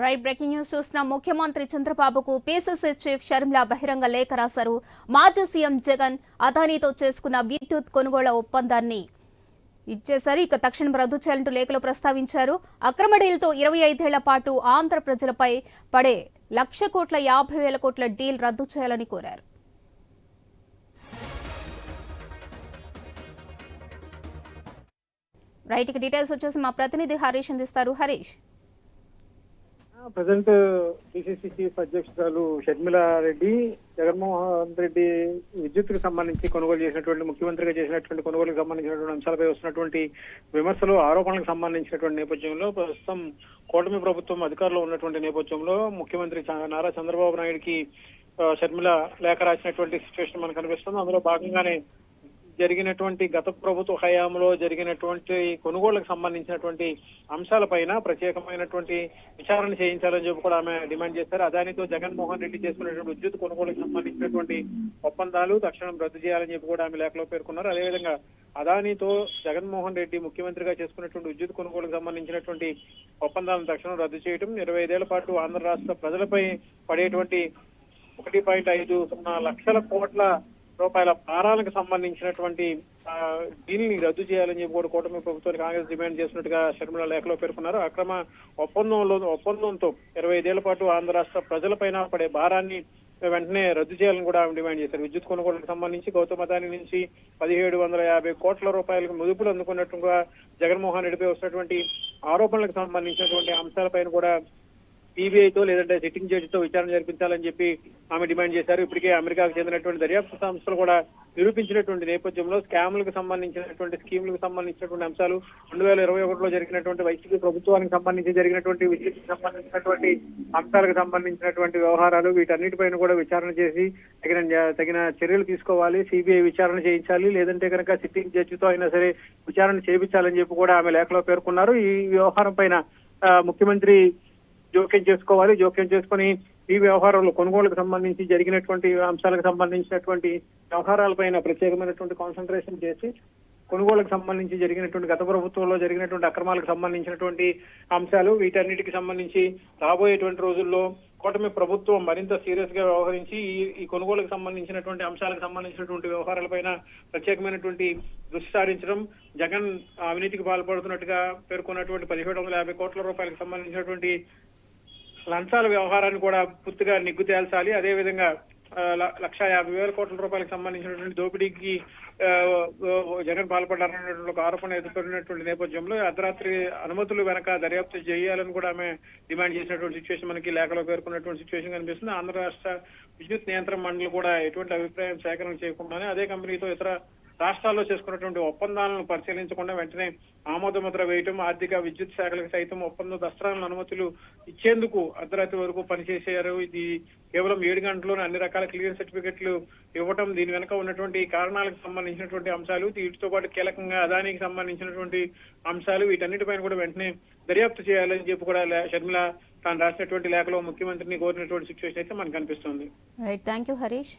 Right breaking news చూస్తున్నాం. ముఖ్యమంత్రి చంద్రబాబుకు పీసీసీ చీఫ్ షర్మిల బహిరంగ లేఖ రాశారు. మాజీ సీఎం జగన్ అదానీతో చేసుకున్న విద్యుత్ కొనుగోళ్ల ఒప్పందాన్ని ఇచ్చేశారు. ఇక తక్షణం రద్దు చేయాలంటూ లేఖలో ప్రస్తావించారు. అక్రమ డీల్తో 25 ఏళ్ల పాటు ఆంధ్ర ప్రజలపై పడే 1,50,000 కోట్ల డీల్ రద్దు చేయాలని కోరారు. రైట్, ఇక డీటెయిల్స్ వచ్చేసి మా ప్రతినిధి హరీష్ అందిస్తారు. హరీష్, ప్రజెంట్ పిసిసి చీఫ్ అధ్యక్షురాలు షర్మిలా రెడ్డి జగన్మోహన్ రెడ్డి విద్యుత్కు సంబంధించి కొనుగోలు చేసినటువంటి ముఖ్యమంత్రిగా చేసినటువంటి కొనుగోలుకు సంబంధించినటువంటి అంశాలపై వస్తున్నటువంటి విమర్శలు ఆరోపణలకు సంబంధించినటువంటి నేపథ్యంలో ప్రస్తుతం కూటమి ప్రభుత్వం అధికారంలో ఉన్నటువంటి నేపథ్యంలో ముఖ్యమంత్రి నారా చంద్రబాబు నాయుడికి షర్మిల లేఖ రాసినటువంటి సిచ్యువేషన్ మనకు కనిపిస్తుంది. అందులో భాగంగానే జరిగినటువంటి గత ప్రభుత్వ హయాంలో జరిగినటువంటి కొనుగోళ్లకు సంబంధించినటువంటి అంశాలపైన ప్రత్యేకమైనటువంటి విచారణ చేయించాలని చెప్పి కూడా ఆమె డిమాండ్ చేశారు. అదానితో జగన్మోహన్ రెడ్డి చేసుకున్నటువంటి విద్యుత్ కొనుగోలుకు సంబంధించినటువంటి ఒప్పందాలు తక్షణం రద్దు చేయాలని చెప్పి కూడా ఆమె లేఖలో పేర్కొన్నారు. అదేవిధంగా అదానితో జగన్మోహన్ రెడ్డి ముఖ్యమంత్రిగా చేసుకున్నటువంటి విద్యుత్ కొనుగోలుకు సంబంధించినటువంటి ఒప్పందాలను తక్షణం రద్దు చేయడం, 25 ఏళ్ల పాటు ఆంధ్ర రాష్ట్ర ప్రజలపై పడేటువంటి 1.50 లక్షల కోట్ల రూపాయల భారాలకు సంబంధించినటువంటి డీల్ని రద్దు చేయాలని చెప్పి కూడా కూటమి ప్రభుత్వానికి కాంగ్రెస్ డిమాండ్ చేసినట్టుగా షర్మిల లేఖలో పేర్కొన్నారు. అక్రమ ఒప్పందంతో 25 ఏళ్ల పాటు ఆంధ్ర రాష్ట్ర ప్రజలపైన పడే భారాన్ని వెంటనే రద్దు చేయాలని కూడా ఆమె డిమాండ్ చేశారు. విద్యుత్ కొనుగోలుకు సంబంధించి గౌతమ్ అదాని నుంచి 1,750 కోట్ల రూపాయలకు ముదుపులు అందుకున్నట్టుగా జగన్మోహన్ రెడ్డిపై వస్తున్నటువంటి ఆరోపణలకు సంబంధించినటువంటి అంశాలపైన కూడా సిబిఐతో లేదంటే సిట్టింగ్ జడ్జితో విచారణ జరిపించాలని చెప్పి ఆమె డిమాండ్ చేశారు. ఇప్పటికే అమెరికాకు చెందినటువంటి దర్యాప్తు సంస్థలు కూడా నిరూపించినటువంటి నేపథ్యంలో స్కామ్లకు సంబంధించినటువంటి స్కీములకు సంబంధించినటువంటి అంశాలు 2021లో జరిగినటువంటి వైసీపీ ప్రభుత్వానికి సంబంధించి జరిగినటువంటి విద్యుత్కి సంబంధించినటువంటి అంశాలకు సంబంధించినటువంటి వ్యవహారాలు వీటన్నిటిపైన కూడా విచారణ చేసి తగిన చర్యలు తీసుకోవాలి, సిబిఐ విచారణ చేయించాలి, లేదంటే కనుక సిట్టింగ్ జడ్జితో అయినా సరే విచారణ చేయించాలని చెప్పి కూడా ఆమె లేఖలో పేర్కొన్నారు. ఈ వ్యవహారం పైన ముఖ్యమంత్రి జోక్యం చేసుకొని ఈ వ్యవహారంలో కొనుగోలుకు సంబంధించి జరిగినటువంటి అంశాలకు సంబంధించినటువంటి వ్యవహారాలపైన ప్రత్యేకమైనటువంటి కాన్సన్ట్రేషన్ చేసి కొనుగోలుకు సంబంధించి జరిగినటువంటి గత ప్రభుత్వంలో జరిగినటువంటి అక్రమాలకు సంబంధించినటువంటి అంశాలు వీటన్నిటికి సంబంధించి రాబోయేటువంటి రోజుల్లో కూటమి ప్రభుత్వం మరింత సీరియస్ గా వ్యవహరించి ఈ కొనుగోలుకు సంబంధించినటువంటి అంశాలకు సంబంధించినటువంటి వ్యవహారాలపైన ప్రత్యేకమైనటువంటి దృష్టి సారించడం, జగన్ అవినీతికి పాల్పడుతున్నట్టుగా పేర్కొన్నటువంటి 1,750 కోట్ల రూపాయలకు సంబంధించినటువంటి లంచాల వ్యవహారాన్ని కూడా పూర్తిగా నిగ్గు తేల్చాలి. అదేవిధంగా 1,50,000 కోట్ల రూపాయలకు సంబంధించినటువంటి దోపిడీకి జగన్ పాల్పడ్డారనేటువంటి ఒక ఆరోపణ ఎదుర్కొన్నటువంటి నేపథ్యంలో అర్ధరాత్రి అనుమతులు వెనక దర్యాప్తు చేయాలని కూడా ఆమె డిమాండ్ చేసినటువంటి సిచ్యువేషన్ మనకి లేఖలో పేర్కొన్నటువంటి సిచ్యువేషన్ కనిపిస్తుంది. ఆంధ్ర రాష్ట్ర విద్యుత్ నియంత్రణ మండలి కూడా ఎటువంటి అభిప్రాయం సేకరణ చేయకుండానే అదే కంపెనీతో ఇతర రాష్ట్రాల్లో చేసుకున్నటువంటి ఒప్పందాలను పరిశీలించకుండా వెంటనే ఆమోదముద్ర వేయటం, ఆర్థిక విద్యుత్ శాఖలకు సైతం ఒప్పంద దస్త్రాలను అనుమతులు ఇచ్చేందుకు అర్ధరాత్రి వరకు పనిచేశారు. ఇది కేవలం 7 గంటల్లోనే అన్ని రకాల క్లియర్ సర్టిఫికెట్లు ఇవ్వటం, దీని వెనక ఉన్నటువంటి కారణాలకు సంబంధించినటువంటి అంశాలు, వీటితో పాటు కీలకంగా అదానికి సంబంధించినటువంటి అంశాలు, వీటన్నిటిపైన కూడా వెంటనే దర్యాప్తు చేయాలని చెప్పి కూడా షర్మిల తాను రాసినటువంటి లేఖలో ముఖ్యమంత్రిని కోరినటువంటి సిచ్యువేషన్ అయితే మనకు కనిపిస్తుంది. Right, thank you Harish.